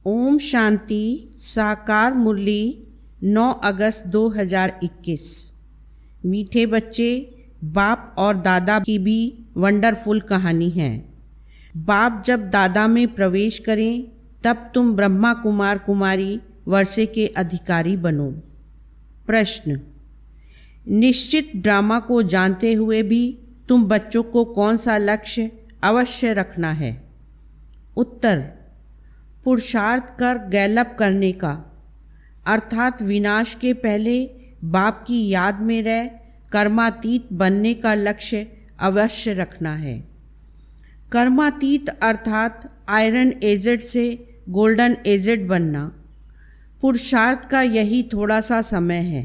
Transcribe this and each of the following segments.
ओम शांति। साकार मुरली 9 अगस्त 2021। मीठे बच्चे, बाप और दादा की भी वंडरफुल कहानी है। बाप जब दादा में प्रवेश करें तब तुम ब्रह्मा कुमार कुमारी वर्षे के अधिकारी बनो। प्रश्न: निश्चित ड्रामा को जानते हुए भी तुम बच्चों को कौन सा लक्ष्य अवश्य रखना है? उत्तर: पुरुषार्थ कर गैलप करने का, अर्थात विनाश के पहले बाप की याद में रह कर्मातीत बनने का लक्ष्य अवश्य रखना है। कर्मातीत अर्थात आयरन एजेड से गोल्डन एजेड बनना। पुरुषार्थ का यही थोड़ा सा समय है,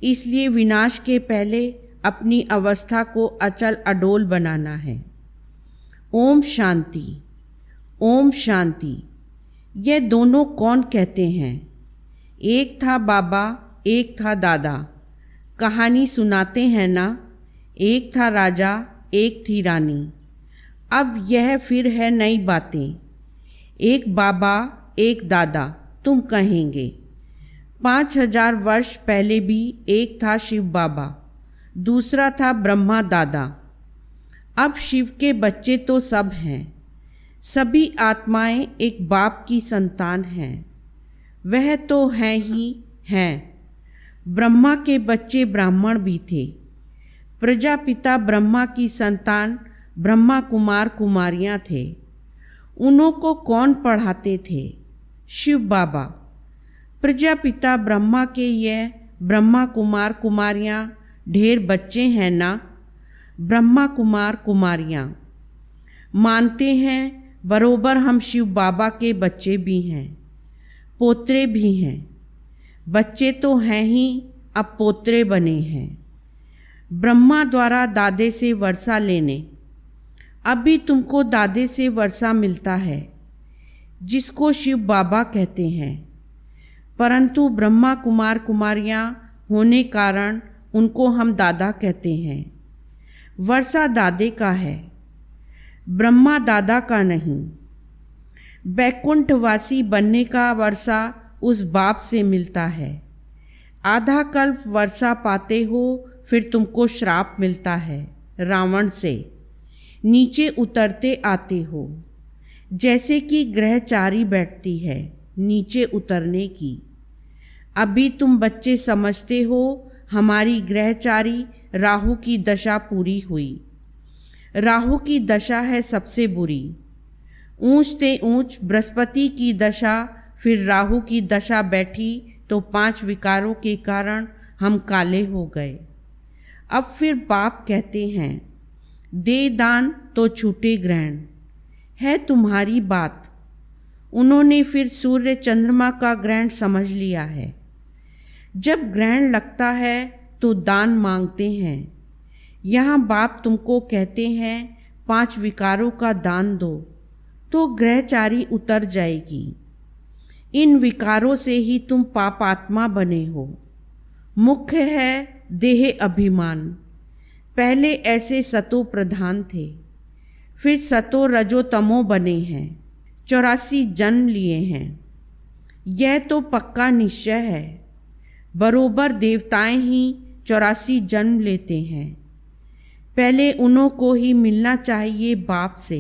इसलिए विनाश के पहले अपनी अवस्था को अचल अडोल बनाना है। ओम शांति। ओम शांति। ये दोनों कौन कहते हैं? एक था बाबा, एक था दादा। कहानी सुनाते हैं ना, एक था राजा, एक थी रानी। अब यह फिर है नई बातें। एक बाबा, एक दादा तुम कहेंगे। 5000 वर्ष पहले भी एक था शिव बाबा, दूसरा था ब्रह्मा दादा। अब शिव के बच्चे तो सब हैं। सभी आत्माएं एक बाप की संतान हैं। वह तो हैं ही हैं। ब्रह्मा के बच्चे ब्राह्मण भी थे। प्रजापिता ब्रह्मा की संतान ब्रह्मा कुमार कुमारियां थे। उन्हों को कौन पढ़ाते थे? शिव बाबा। प्रजापिता ब्रह्मा के यह ब्रह्मा कुमार कुमारियां ढेर बच्चे हैं ना। ब्रह्मा कुमार कुमारियां मानते हैं बरोबर हम शिव बाबा के बच्चे भी हैं, पोत्रे भी हैं। बच्चे तो हैं ही, अब पोत्रे बने हैं। ब्रह्मा द्वारा दादे से वर्षा लेने। अभी तुमको दादे से वर्षा मिलता है, जिसको शिव बाबा कहते हैं, परंतु ब्रह्मा कुमार कुमारियां होने कारण उनको हम दादा कहते हैं। वर्षा दादे का है, ब्रह्मा दादा का नहीं। बैकुंठवासी बनने का वर्षा उस बाप से मिलता है। आधा कल्प वर्षा पाते हो, फिर तुमको श्राप मिलता है रावण से। नीचे उतरते आते हो, जैसे कि ग्रहचारी बैठती है नीचे उतरने की। अभी तुम बच्चे समझते हो हमारी ग्रहचारी राहु की दशा पूरी हुई। राहु की दशा है सबसे बुरी। ऊंच से ऊंच बृहस्पति की दशा, फिर राहु की दशा बैठी तो 5 विकारों के कारण हम काले हो गए। अब फिर बाप कहते हैं दे दान तो छूटे ग्रहण। है तुम्हारी बात। उन्होंने फिर सूर्य चंद्रमा का ग्रहण समझ लिया है। जब ग्रहण लगता है तो दान मांगते हैं। यहाँ बाप तुमको कहते हैं 5 विकारों का दान दो तो ग्रहचारी उतर जाएगी। इन विकारों से ही तुम पापात्मा बने हो। मुख्य है देह अभिमान। पहले ऐसे सतो प्रधान थे, फिर सतो रजो तमो बने हैं। 84 जन्म लिए हैं। यह तो पक्का निश्चय है, बरोबर देवताएं ही 84 जन्म लेते हैं। पहले उन्हों को ही मिलना चाहिए बाप से।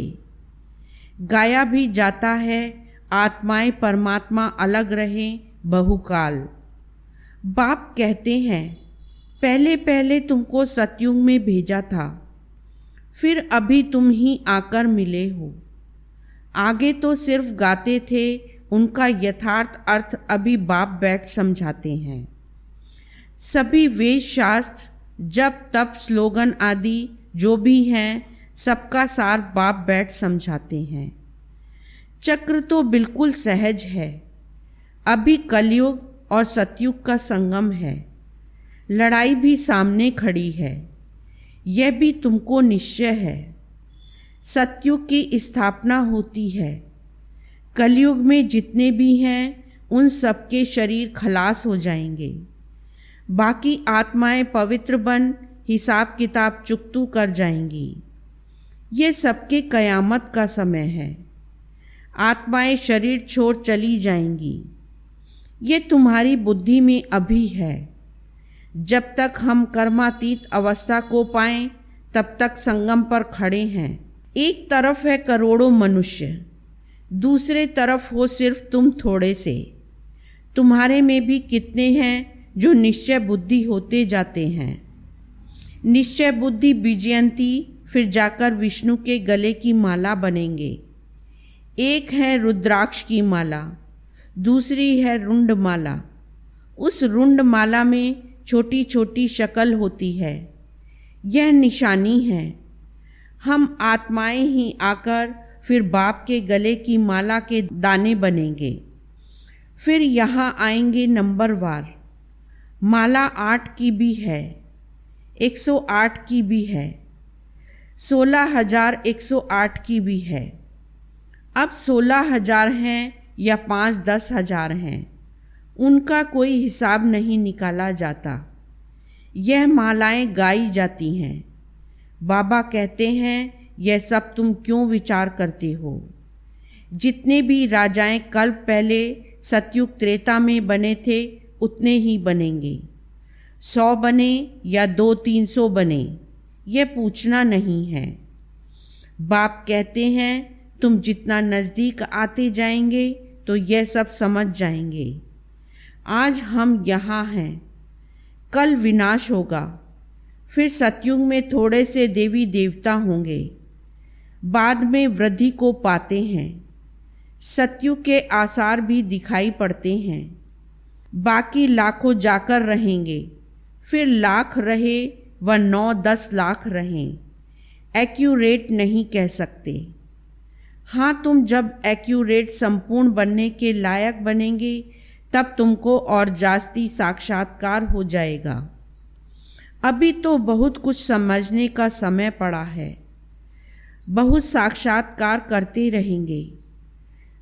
गाया भी जाता है आत्माएं परमात्मा अलग रहें बहुकाल। बाप कहते हैं पहले पहले तुमको सतयुग में भेजा था, फिर अभी तुम ही आकर मिले हो। आगे तो सिर्फ गाते थे, उनका यथार्थ अर्थ अभी बाप बैठ समझाते हैं। सभी वेद शास्त्र जप तप स्लोगन आदि जो भी हैं, सबका सार बाप बैठ समझाते हैं। चक्र तो बिल्कुल सहज है। अभी कलयुग और सतयुग का संगम है। लड़ाई भी सामने खड़ी है, यह भी तुमको निश्चय है। सतयुग की स्थापना होती है। कलयुग में जितने भी हैं उन सबके शरीर खलास हो जाएंगे। बाकी आत्माएं पवित्र बन हिसाब किताब चुकतू कर जाएंगी। ये सबके कयामत का समय है। आत्माएं शरीर छोड़ चली जाएंगी। ये तुम्हारी बुद्धि में अभी है। जब तक हम कर्मातीत अवस्था को पाएं तब तक संगम पर खड़े हैं। एक तरफ है करोड़ों मनुष्य, दूसरे तरफ हो सिर्फ तुम थोड़े से। तुम्हारे में भी कितने हैं जो निश्चय बुद्धि होते जाते हैं। निश्चय बुद्धि विजयंती फिर जाकर विष्णु के गले की माला बनेंगे। एक है रुद्राक्ष की माला, दूसरी है रुंड माला। उस रुंड माला में छोटी छोटी शक्ल होती है। यह निशानी है। हम आत्माएं ही आकर फिर बाप के गले की माला के दाने बनेंगे। फिर यहाँ आएंगे नंबरवार। माला 8 की भी है, 108 की भी है, 16,108 की भी है। अब 16,000 हैं या 5-10 हजार हैं, उनका कोई हिसाब नहीं निकाला जाता। यह मालाएं गाई जाती हैं। बाबा कहते हैं, यह सब तुम क्यों विचार करते हो। जितने भी राजाएं कल्प पहले सतयुग त्रेता में बने थे उतने ही बनेंगे। 100 बने या 200-300 बने, यह पूछना नहीं है। बाप कहते हैं, तुम जितना नज़दीक आते जाएंगे तो यह सब समझ जाएंगे। आज हम यहाँ हैं, कल विनाश होगा। फिर सतयुग में थोड़े से देवी देवता होंगे, बाद में वृद्धि को पाते हैं। सतयुग के आसार भी दिखाई पड़ते हैं। बाकी लाखों जाकर रहेंगे, फिर लाख रहे व 9-10 लाख रहें। एक्यूरेट नहीं कह सकते। हाँ, तुम जब एक्यूरेट संपूर्ण बनने के लायक बनेंगे तब तुमको और जास्ती साक्षात्कार हो जाएगा। अभी तो बहुत कुछ समझने का समय पड़ा है। बहुत साक्षात्कार करते रहेंगे।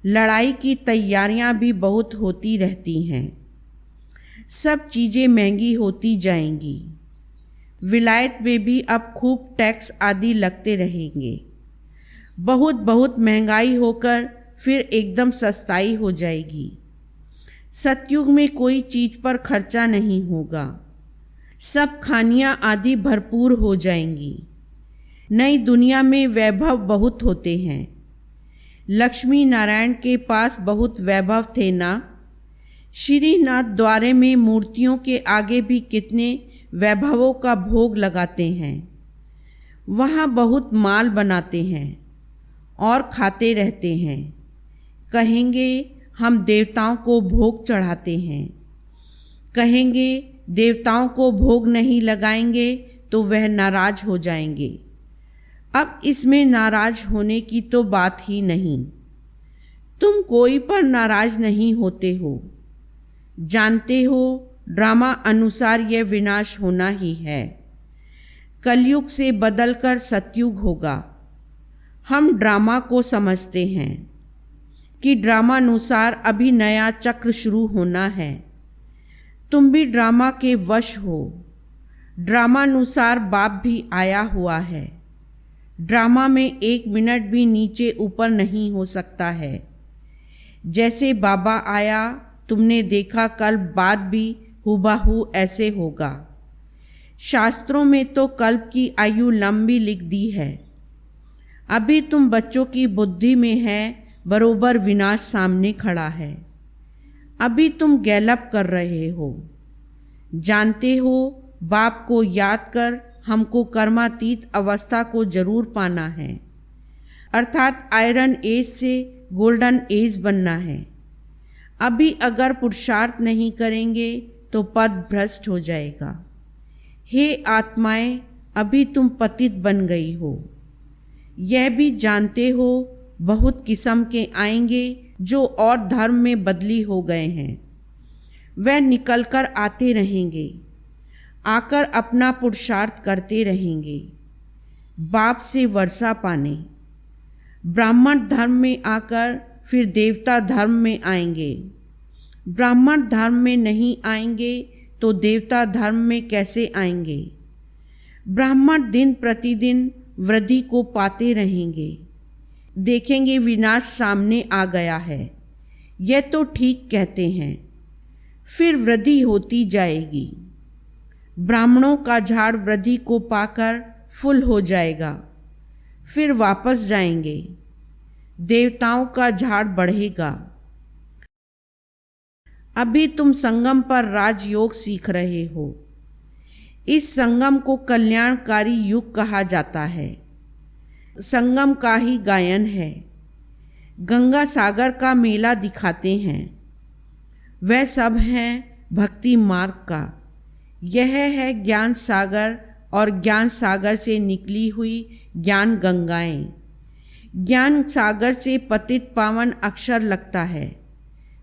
लड़ाई की तैयारियां भी बहुत होती रहती हैं। सब चीज़ें महंगी होती जाएंगी। विलायत में भी अब खूब टैक्स आदि लगते रहेंगे। बहुत बहुत महंगाई होकर फिर एकदम सस्ताई हो जाएगी। सतयुग में कोई चीज़ पर खर्चा नहीं होगा। सब खानियाँ आदि भरपूर हो जाएंगी। नई दुनिया में वैभव बहुत होते हैं। लक्ष्मी नारायण के पास बहुत वैभव थे ना। श्रीनाथ द्वारे में मूर्तियों के आगे भी कितने वैभवों का भोग लगाते हैं। वहाँ बहुत माल बनाते हैं और खाते रहते हैं। कहेंगे हम देवताओं को भोग चढ़ाते हैं। कहेंगे देवताओं को भोग नहीं लगाएंगे तो वह नाराज हो जाएंगे। अब इसमें नाराज होने की तो बात ही नहीं। तुम कोई पर नाराज नहीं होते हो। जानते हो ड्रामा अनुसार यह विनाश होना ही है। कलयुग से बदलकर सतयुग होगा। हम ड्रामा को समझते हैं कि ड्रामानुसार अभी नया चक्र शुरू होना है। तुम भी ड्रामा के वश हो। ड्रामानुसार बाप भी आया हुआ है। ड्रामा में 1 मिनट भी नीचे ऊपर नहीं हो सकता है। जैसे बाबा आया तुमने देखा, कल बाद भी हुबहू ऐसे होगा। शास्त्रों में तो कल्प की आयु लंबी लिख दी है। अभी तुम बच्चों की बुद्धि में है, बरोबर विनाश सामने खड़ा है। अभी तुम गैलप कर रहे हो। जानते हो बाप को याद कर हमको कर्मातीत अवस्था को जरूर पाना है, अर्थात आयरन एज से गोल्डन एज बनना है। अभी अगर पुरुषार्थ नहीं करेंगे तो पद भ्रष्ट हो जाएगा। हे आत्माएं, अभी तुम पतित बन गई हो। यह भी जानते हो बहुत किस्म के आएंगे जो और धर्म में बदली हो गए हैं। वह निकलकर आते रहेंगे, आकर अपना पुरुषार्थ करते रहेंगे बाप से वर्षा पाने। ब्राह्मण धर्म में आकर फिर देवता धर्म में आएंगे। ब्राह्मण धर्म में नहीं आएंगे तो देवता धर्म में कैसे आएंगे। ब्राह्मण दिन प्रतिदिन वृद्धि को पाते रहेंगे। देखेंगे विनाश सामने आ गया है। यह तो ठीक कहते हैं। फिर वृद्धि होती जाएगी। ब्राह्मणों का झाड़ वृद्धि को पाकर फुल हो जाएगा, फिर वापस जाएंगे। देवताओं का झाड़ बढ़ेगा। अभी तुम संगम पर राजयोग सीख रहे हो। इस संगम को कल्याणकारी युग कहा जाता है। संगम का ही गायन है। गंगा सागर का मेला दिखाते हैं। वह सब हैं भक्ति मार्ग का। यह है ज्ञान सागर और ज्ञान सागर से निकली हुई ज्ञान गंगाएं। ज्ञान सागर से पतित पावन अक्षर लगता है।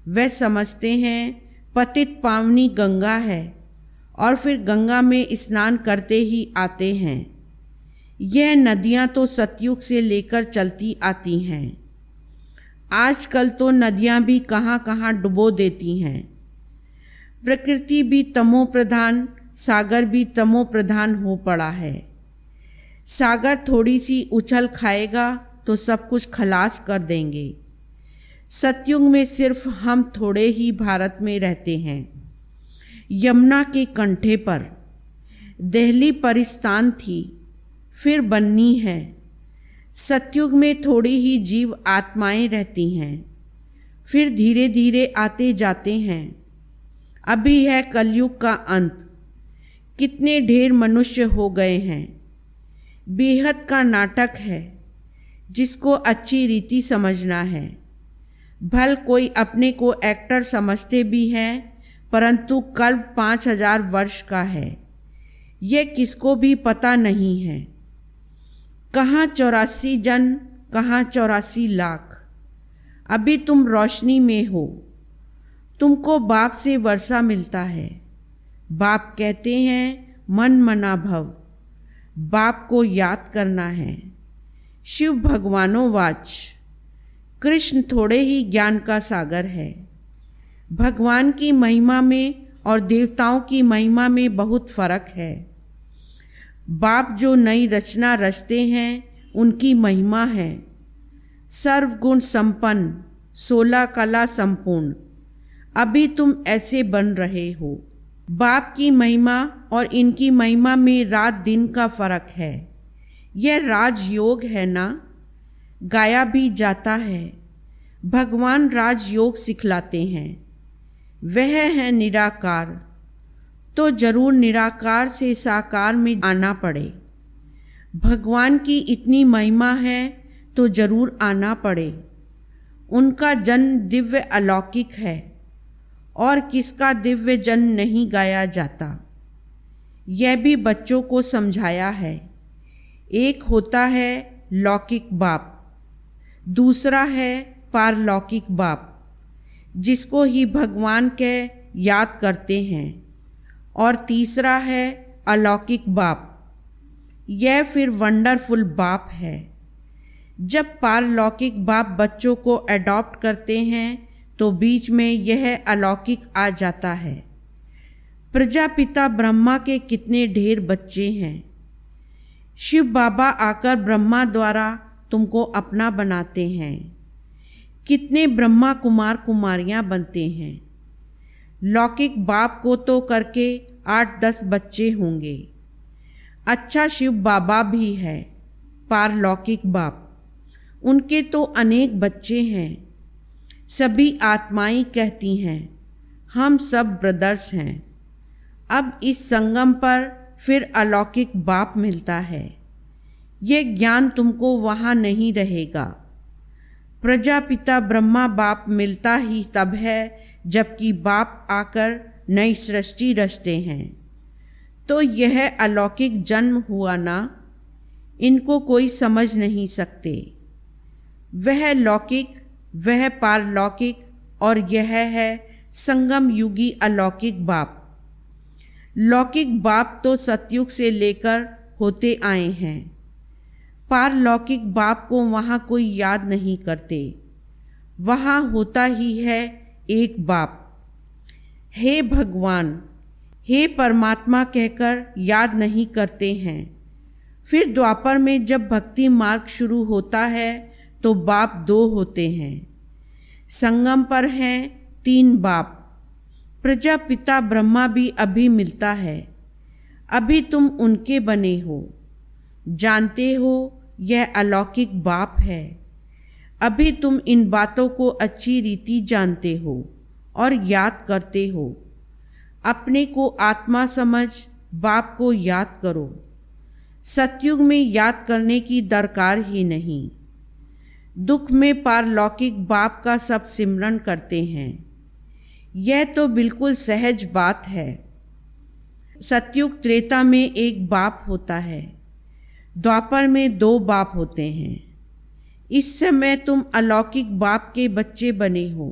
वह समझते हैं पतित पावनी गंगा है और फिर गंगा में स्नान करते ही आते हैं। यह नदियाँ तो सतयुग से लेकर चलती आती हैं। आजकल तो नदियाँ भी कहाँ कहाँ डुबो देती हैं। प्रकृति भी तमो प्रधान, सागर भी तमो प्रधान हो पड़ा है। सागर थोड़ी सी उछल खाएगा तो सब कुछ खलास कर देंगे। सतयुग में सिर्फ हम थोड़े ही भारत में रहते हैं। यमुना के कंठे पर दिल्ली परिस्तान थी, फिर बननी है। सतयुग में थोड़ी ही जीव आत्माएं रहती हैं, फिर धीरे धीरे आते जाते हैं। अभी है कलयुग का अंत। कितने ढेर मनुष्य हो गए हैं। बेहद का नाटक है जिसको अच्छी रीति समझना है। भल कोई अपने को एक्टर समझते भी हैं, परंतु कल्प 5000 वर्ष का है, यह किसको भी पता नहीं है। कहाँ 84 जन, कहाँ 84 लाख। अभी तुम रोशनी में हो। तुमको बाप से वर्षा मिलता है। बाप कहते हैं मन मना भव। बाप को याद करना है। शिव भगवानो वाच। कृष्ण थोड़े ही ज्ञान का सागर है। भगवान की महिमा में और देवताओं की महिमा में बहुत फर्क है। बाप जो नई रचना रचते हैं उनकी महिमा है। सर्वगुण संपन्न, 16 कला संपूर्ण। अभी तुम ऐसे बन रहे हो। बाप की महिमा और इनकी महिमा में रात दिन का फर्क है। यह राजयोग है ना, गाया भी जाता है। भगवान राजयोग सिखलाते हैं। वह है निराकार, तो जरूर निराकार से साकार में आना पड़े। भगवान की इतनी महिमा है तो जरूर आना पड़े। उनका जन्म दिव्य अलौकिक है और किसका दिव्य जन्म नहीं गाया जाता। यह भी बच्चों को समझाया है। एक होता है लौकिक बाप, दूसरा है पारलौकिक बाप, जिसको ही भगवान के याद करते हैं, और तीसरा है अलौकिक बाप। यह फिर वंडरफुल बाप है। जब पारलौकिक बाप बच्चों को अडॉप्ट करते हैं तो बीच में यह अलौकिक आ जाता है। प्रजापिता ब्रह्मा के कितने ढेर बच्चे हैं। शिव बाबा आकर ब्रह्मा द्वारा तुमको अपना बनाते हैं। कितने ब्रह्मा कुमार कुमारियां बनते हैं। लौकिक बाप को तो करके 8-10 बच्चे होंगे। अच्छा शिव बाबा भी है, पारलौकिक बाप, उनके तो अनेक बच्चे हैं। सभी आत्माएं कहती हैं हम सब ब्रदर्स हैं। अब इस संगम पर फिर अलौकिक बाप मिलता है। ये ज्ञान तुमको वहाँ नहीं रहेगा। प्रजापिता ब्रह्मा बाप मिलता ही तब है जबकि बाप आकर नई सृष्टि रचते हैं। तो यह अलौकिक जन्म हुआ ना, इनको कोई समझ नहीं सकते। वह लौकिक, वह पारलौकिक और यह है संगम युगी अलौकिक बाप। लौकिक बाप तो सतयुग से लेकर होते आए हैं। पारलौकिक बाप को वहाँ कोई याद नहीं करते। वहाँ होता ही है एक बाप। हे भगवान, हे परमात्मा कहकर याद नहीं करते हैं। फिर द्वापर में जब भक्ति मार्ग शुरू होता है तो बाप 2 होते हैं। संगम पर हैं 3 बाप। प्रजापिता ब्रह्मा भी अभी मिलता है, अभी तुम उनके बने हो। जानते हो यह अलौकिक बाप है। अभी तुम इन बातों को अच्छी रीति जानते हो और याद करते हो। अपने को आत्मा समझ बाप को याद करो। सतयुग में याद करने की दरकार ही नहीं। दुख में पारलौकिक बाप का सब सिमरन करते हैं। यह तो बिल्कुल सहज बात है। सतयुग त्रेता में एक बाप होता है, द्वापर में 2 बाप होते हैं। इस समय तुम अलौकिक बाप के बच्चे बने हो,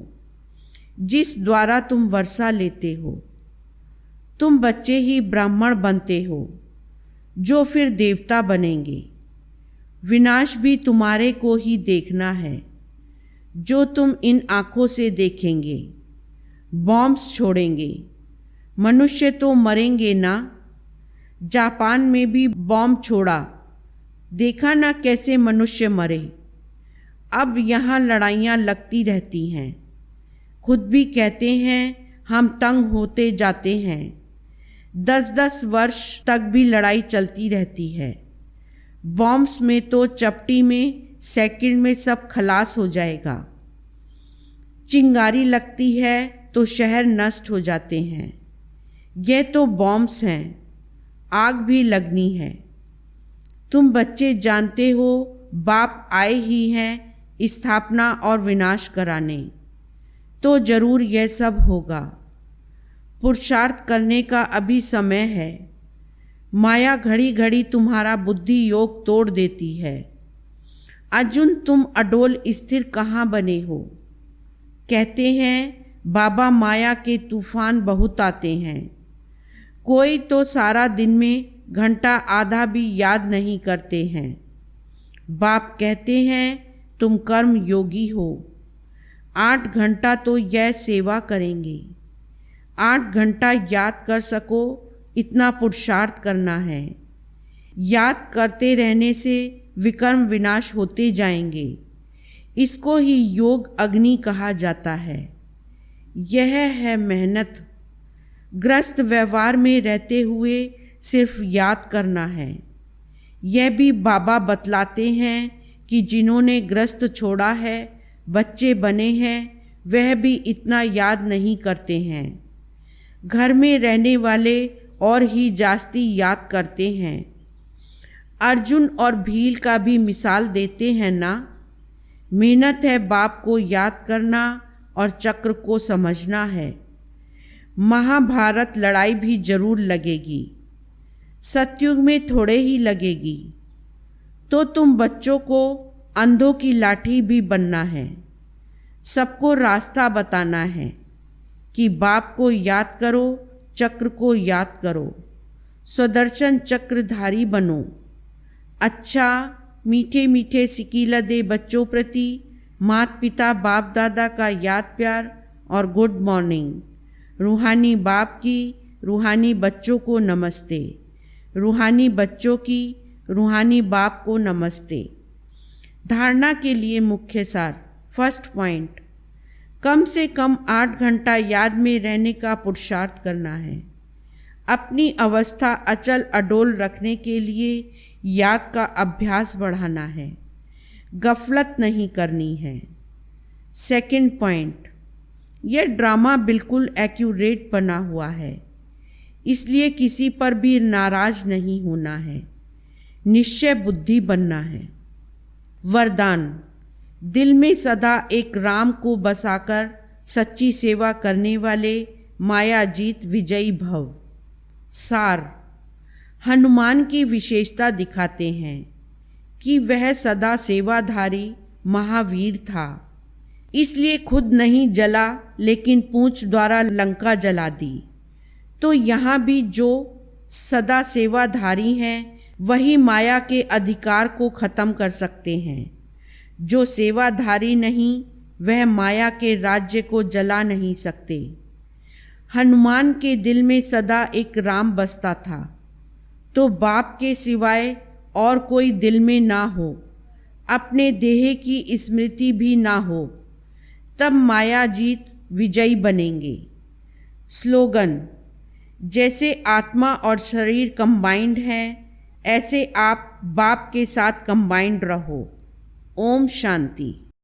जिस द्वारा तुम वर्षा लेते हो। तुम बच्चे ही ब्राह्मण बनते हो, जो फिर देवता बनेंगे। विनाश भी तुम्हारे को ही देखना है, जो तुम इन आँखों से देखेंगे। बॉम्ब्स छोड़ेंगे। मनुष्य तो मरेंगे ना। जापान में भी बॉम्ब छोड़ा, देखा ना कैसे मनुष्य मरे। अब यहाँ लड़ाइयाँ लगती रहती हैं। खुद भी कहते हैं हम तंग होते जाते हैं। 10-10 वर्ष तक भी लड़ाई चलती रहती है। बॉम्ब्स में तो चपटी में सेकंड में सब खलास हो जाएगा। चिंगारी लगती है तो शहर नष्ट हो जाते हैं। यह तो बॉम्ब्स हैं, आग भी लगनी है। तुम बच्चे जानते हो बाप आए ही हैं स्थापना और विनाश कराने, तो जरूर यह सब होगा। पुरुषार्थ करने का अभी समय है। माया घड़ी घड़ी तुम्हारा बुद्धि योग तोड़ देती है। अर्जुन तुम अडोल स्थिर कहाँ बने हो? कहते हैं बाबा माया के तूफान बहुत आते हैं। कोई तो सारा दिन में घंटा आधा भी याद नहीं करते हैं। बाप कहते हैं तुम कर्म योगी हो। 8 घंटा तो यह सेवा करेंगे। 8 घंटा याद कर सको इतना पुरुषार्थ करना है। याद करते रहने से विकर्म विनाश होते जाएंगे। इसको ही योग अग्नि कहा जाता है। यह है मेहनत। ग्रस्त व्यवहार में रहते हुए सिर्फ याद करना है। यह भी बाबा बतलाते हैं कि जिन्होंने ग्रस्त छोड़ा है, बच्चे बने हैं, वह भी इतना याद नहीं करते हैं। घर में रहने वाले और ही जास्ती याद करते हैं। अर्जुन और भील का भी मिसाल देते हैं ना। मेहनत है बाप को याद करना और चक्र को समझना है। महाभारत लड़ाई भी जरूर लगेगी। सतयुग में थोड़े ही लगेगी। तो तुम बच्चों को अंधों की लाठी भी बनना है। सबको रास्ता बताना है कि बाप को याद करो, चक्र को याद करो, स्वदर्शन चक्रधारी बनो। अच्छा मीठे मीठे सिकीलदे बच्चों प्रति माता पिता बाप दादा का याद प्यार और गुड मॉर्निंग। रूहानी बाप की रूहानी बच्चों को नमस्ते। रूहानी बच्चों की रूहानी बाप को नमस्ते। धारणा के लिए मुख्य सार। फर्स्ट पॉइंट, कम से कम 8 घंटा याद में रहने का पुरुषार्थ करना है। अपनी अवस्था अचल अडोल रखने के लिए याद का अभ्यास बढ़ाना है। गफलत नहीं करनी है। सेकंड पॉइंट, यह ड्रामा बिल्कुल एक्यूरेट बना हुआ है, इसलिए किसी पर भी नाराज नहीं होना है। निश्चय बुद्धि बनना है। वरदान, दिल में सदा एक राम को बसाकर सच्ची सेवा करने वाले मायाजीत विजयी भव। सार, हनुमान की विशेषता दिखाते हैं कि वह सदा सेवाधारी महावीर था, इसलिए खुद नहीं जला लेकिन पूंछ द्वारा लंका जला दी। तो यहाँ भी जो सदा सेवाधारी हैं वही माया के अधिकार को खत्म कर सकते हैं। जो सेवाधारी नहीं वह माया के राज्य को जला नहीं सकते। हनुमान के दिल में सदा एक राम बसता था, तो बाप के सिवाय और कोई दिल में ना हो। अपने देह की स्मृति भी ना हो, तब माया जीत विजयी बनेंगे। स्लोगन: जैसे आत्मा और शरीर कंबाइंड हैं, ऐसे आप बाप के साथ कंबाइंड रहो। ओम शांति।